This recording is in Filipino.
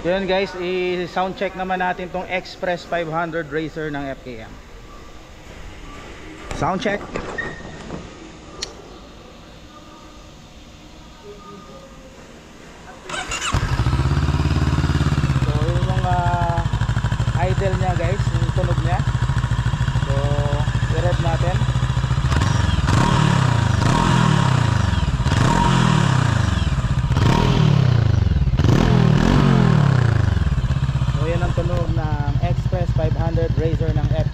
Yun guys, i-sound check naman natin tong Express 500 Racer ng FKM. Sound check. So yun yung idle niya guys, yung tunog niya. So i-rev natin. So yan ang tunog ng Express 500 Racer ng FKM.